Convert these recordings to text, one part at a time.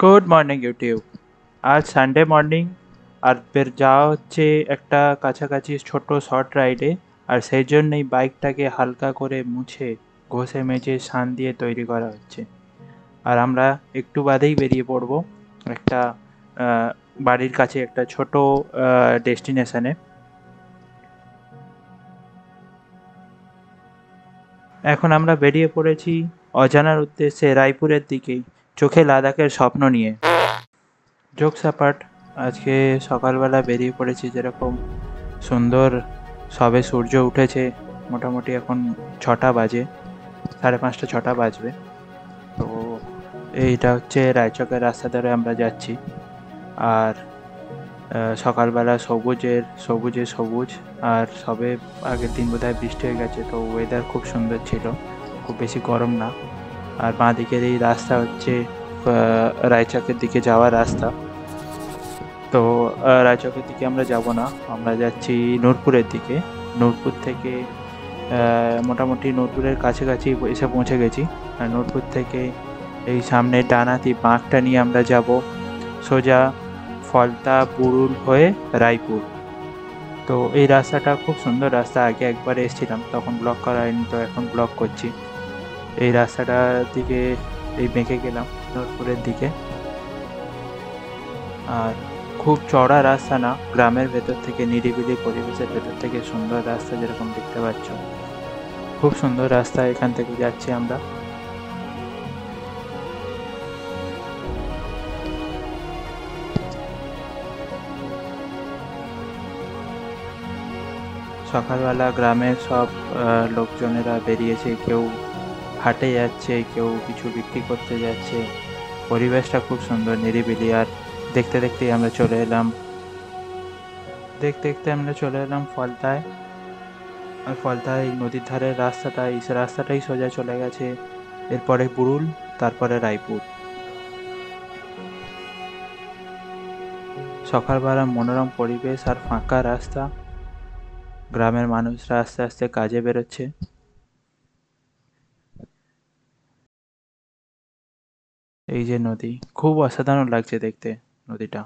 Good morning YouTube. আজ Sunday morning, আর বের যাওয়া হচ্ছে একটা কাছাকাছি ছোট শর্ট রাইডে। আর সেই জন্যই বাইকটাকে হালকা করে মুছে ঘষে মেজে শান দিয়ে তৈরি করা হচ্ছে। আর আমরা একটু বাদেই বেরিয়ে পড়বো একটা আহ, বাড়ির কাছে একটা ছোট ডেস্টিনেশনে। এখন আমরা বেরিয়ে পড়েছি অজানার উদ্দেশ্যে রায়পুরের দিকেই, চোখে লাদাখের স্বপ্ন নিয়ে। জোকস অ্যাপার্ট, আজকে সকালবেলা বেরিয়ে পড়েছি যেরকম সুন্দর, সবে সূর্য উঠেছে। মোটামুটি এখন 6টা বাজে, 5:30 6টা বাজবে। তো এইটা হচ্ছে রায়চকের রাস্তা ধরে আমরা যাচ্ছি। আর সকালবেলা সবুজে সবুজ। আর সবে আগের দিন বোধহয় বৃষ্টি হয়ে গেছে, তো ওয়েদার খুব সুন্দর ছিল, খুব বেশি গরম না। আর বাঁ দিকের এই রাস্তা হচ্ছে রায়চকের দিকে যাওয়ার রাস্তা। তো রায়চকের দিকে আমরা যাব না, আমরা যাচ্ছি নূরপুরের দিকে। নূরপুর থেকে মোটামুটি নূরপুরের কাছাকাছি এসে পৌঁছে গেছি। আর নূরপুর থেকে এই সামনে ডানাতি বাঁকটা নিয়ে আমরা যাব সোজা ফলতা বুরুল হয়ে রায়পুর। তো এই রাস্তাটা খুব সুন্দর রাস্তা, আগে একবার এসেছিলাম তখন ব্লগ করা হয়নি, তো এখন ব্লগ করছি। এই রাস্তাটার দিকে এই বেঁকে গেলাম নূরপুরের দিকে। আর খুব চওড়া রাস্তা না, গ্রামের ভেতর থেকে নিরিবিলি পরিবেশের ভেতর থেকে সুন্দর রাস্তা যেরকম দেখতে পাচ্ছ। খুব সুন্দর রাস্তা, এখান থেকে যাচ্ছি আমরা। সকালবেলা গ্রামের সব লোকজনেরা বেরিয়েছে, কেউ হাটে যাচ্ছে, কেউ কিছু বিক্রি করতে যাচ্ছে। পরিবেশটা খুব সুন্দর নিরিবিলি। আর দেখতে দেখতেই আমরা চলে এলাম, দেখতে দেখতে আমরা চলে এলাম ফলতায়। আর ফলতায় এই নদীর ধারের রাস্তাটা, এই রাস্তাটাই সোজা চলে গেছে এরপরে বুরুল, তারপরে রায়পুর। সকালবেলা মনোরম পরিবেশ আর ফাঁকা রাস্তা, গ্রামের মানুষরা আস্তে আস্তে কাজে বেরোচ্ছে। এই যে নদী, খুব অসাধারণ লাগছে দেখতে নদীটা।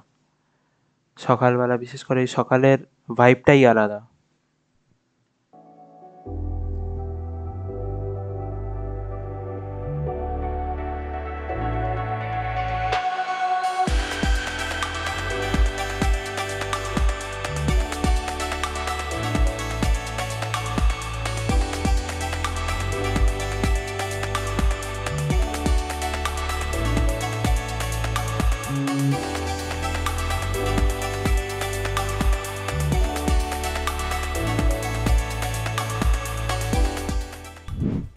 সকালবেলা বিশেষ করে এই সকালের ভাইবটাই আলাদা।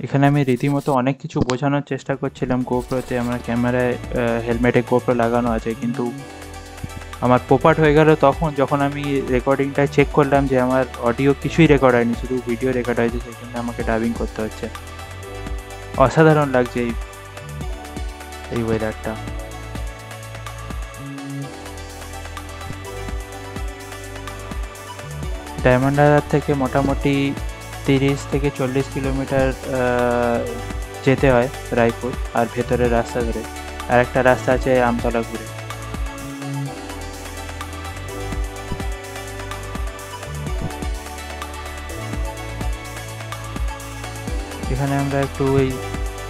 এখানে আমি রীতিমতো অনেক কিছু বোঝানোর চেষ্টা করছিলাম গোপ্রোতে, আমার ক্যামেরায় হেলমেটে গোপ্রো লাগানো আছে, কিন্তু আমার পোপাট হয়ে গেল তখন যখন আমি রেকর্ডিংটা চেক করলাম যে আমার অডিও কিছুই রেকর্ড হয়নি, শুধু ভিডিও রেকর্ড হয়েছে, সেখানে আমাকে ডাবিং করতে হচ্ছে। অসাধারণ লাগছে এই ওয়েদারটা। ডায়মন্ড হারবার থেকে মোটামুটি 30 থেকে 40 কিলোমিটার যেতে হয় রায়পুর, আর ভেতরের রাস্তা ধরে আর একটা রাস্তা আছে আমতলা ঘুরে। এখানে আমরা একটু ওই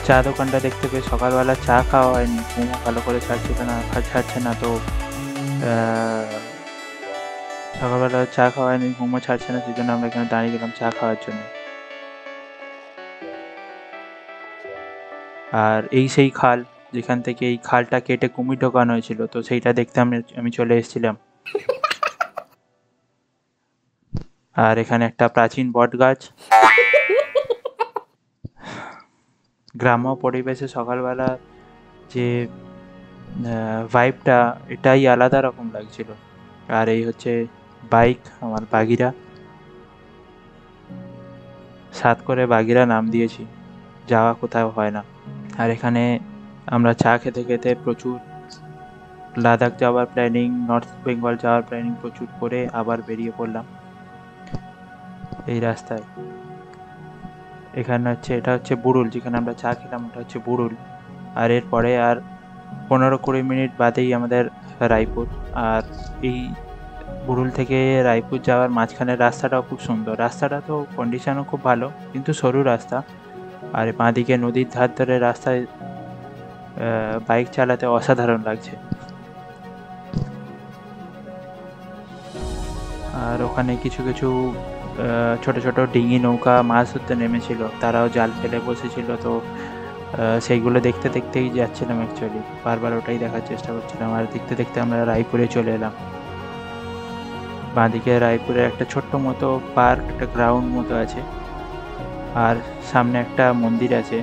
চা দোকানটা দেখতে পেয়ে, সকালবেলা চা খাওয়া হয়নি, ঘুমও ভালো করে ছাড়ছে না তো। সকালবেলা চা খাওয়া হয়নি, ঘুমও ছাড়ছে না, সেই জন্য আমরা এখানে দাঁড়িয়ে গেলাম চা খাওয়ার জন্য। আর এই সেই খাল, যেখান থেকে এই খালটা কেটে কুমির ঢোকানো হয়েছিল, তো সেইটা দেখতে আমি চলে এসেছিলাম। আর এখানে একটা প্রাচীন বট গাছ। গ্রাম্য পরিবেশে সকালবেলা যে ভাইবটা, এটাই আলাদা রকম লাগছিল। আর এই হচ্ছে বাইক, আমার বাগিরা, 7 করে বাগিরা নাম দিয়েছি, যাওয়া কোথাও হয় না। আর এখানে আমরা চা খেতে খেতে প্রচুর লাদাখ যাওয়ার প্ল্যানিং, নর্থ বেঙ্গল যাওয়ার প্ল্যানিং প্রচুর করে আবার বেরিয়ে পড়লাম এই রাস্তায়। এটা হচ্ছে বুরুল, যেখানে আমরা চা খেলাম ওটা হচ্ছে বুরুল। আর এরপরে আর 15-20 মিনিট বাদেই আমাদের রায়পুর। আর এই বুরুল থেকে রায়পুর যাওয়ার মাঝখানের রাস্তাটাও খুব সুন্দর। রাস্তাটা তো কন্ডিশনও খুব ভালো, কিন্তু সরু রাস্তা। আর বাঁদিকে নদীর ধার ধরে রাস্তায় বাইক চালাতে অসাধারণ লাগছে। আর ওখানে কিছু কিছু ছোট ছোট ডিঙি নৌকা মাছ ধরতে নেমেছিল, তারাও জাল ফেলে বসেছিল। তো সেইগুলো দেখতে দেখতেই যাচ্ছিলাম, অ্যাকচুয়ালি বারবার ওটাই দেখার চেষ্টা করছিলাম। আর দেখতে দেখতে আমরা রায়পুরে চলে এলাম। বাঁদিকে রায়পুরের একটা ছোট্ট মতো পার্ক, একটা গ্রাউন্ড মতো আছে, আর সামনে একটা মন্দির আছে।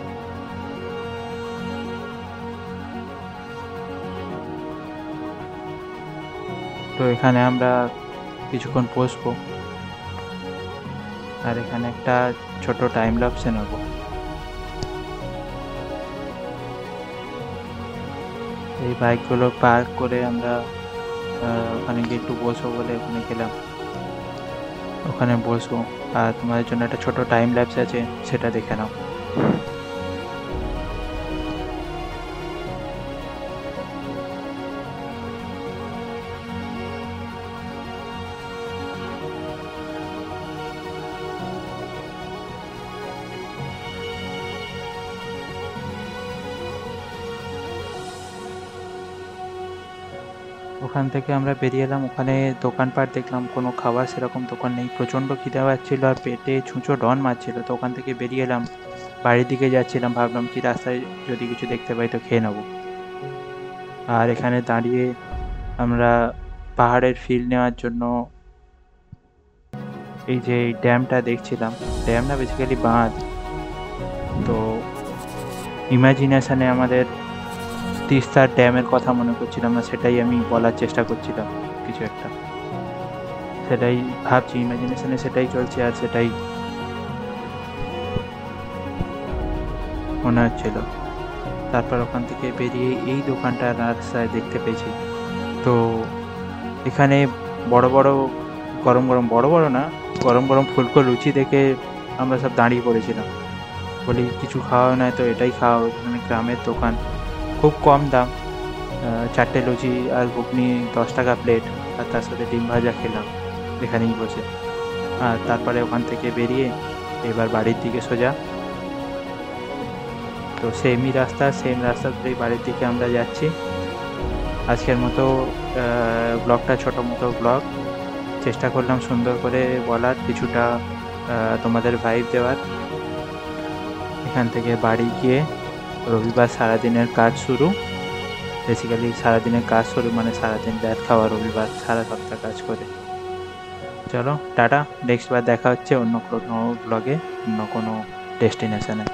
তো এখানে আমরা কিছুক্ষণ বসবো, আর এখানে একটা ছোট টাইম ল্যাপসে নেব। এই বাইকগুলো পার্ক করে আমরা ওখানে গিয়ে একটু বসবো বলে ওখানে গেলাম। ওখানে বসবো আর তোমাদের জন্য একটা ছোট টাইম ল্যাপস আছে, সেটা দেখে নাও। ওখান থেকে আমরা বেরিয়ে এলাম। ওখানে দোকানপাট দেখলাম, কোনো খাবার সেরকম দোকান নেই। প্রচণ্ড খিদে পাচ্ছিল আর পেটে ছুঁচো ডন মারছিল। তো ওখান থেকে বেরিয়ে এলাম, বাড়ির দিকে যাচ্ছিলাম। ভাবলাম কি রাস্তায় যদি কিছু দেখতে পাই তো খেয়ে নেবো। আর এখানে দাঁড়িয়ে আমরা পাহাড়ের ফিল নেওয়ার জন্য এই যে এই ড্যামটা দেখছিলাম। ড্যাম না, বেসিক্যালি বাঁধ। তো ইমাজিনেশানে আমাদের তিস্তার ড্যামের কথা মনে করছিলাম না, সেটাই আমি বলার চেষ্টা করছিলাম কিছু একটা। সেটাই ভাবছি, ইমাজিনেশনে সেটাই চলছে আর সেটাই মনে হচ্ছিল। তারপর ওখান থেকে বেরিয়ে এই দোকানটা রাস্তায় দেখতে পেয়েছি। তো এখানে বড় বড় গরম গরম, বড় বড় না, গরম গরম ফুলকো লুচি দেখে আমরা সব দাঁড়িয়ে পড়েছিলাম। বলি কিছু খাওয়া নয় তো এটাই খাওয়া। এখানে গ্রামের দোকান, খুব কম দাম। 4টে লুচি আর ঘুগনি 10 টাকা প্লেট, আর তার সাথে ডিম ভাজা খেলাম এখানেই বসে। আর তারপরে ওখান থেকে বেরিয়ে এবার বাড়ির দিকে সোজা। তো সেম রাস্তা ধরেই বাড়ির দিকে আমরা যাচ্ছি। আজকের মতো ব্লগটা ছোটো মতো ব্লগ, চেষ্টা করলাম সুন্দর করে বলার, কিছুটা তোমাদের ভাইব দেওয়ার। এখান থেকে বাড়ি গিয়ে রবিবার সারাদিনের কাজ শুরু। বেসিক্যালি সারাদিনের কাজ শুরু মানে সারাদিন ল্যাদ খাওয়া, রবিবার সারা সপ্তাহ কাজ করে। চলো টাটা, নেক্সট বার দেখা হচ্ছে অন্য কোনো ব্লগে, অন্য কোনো ডেস্টিনেশনে।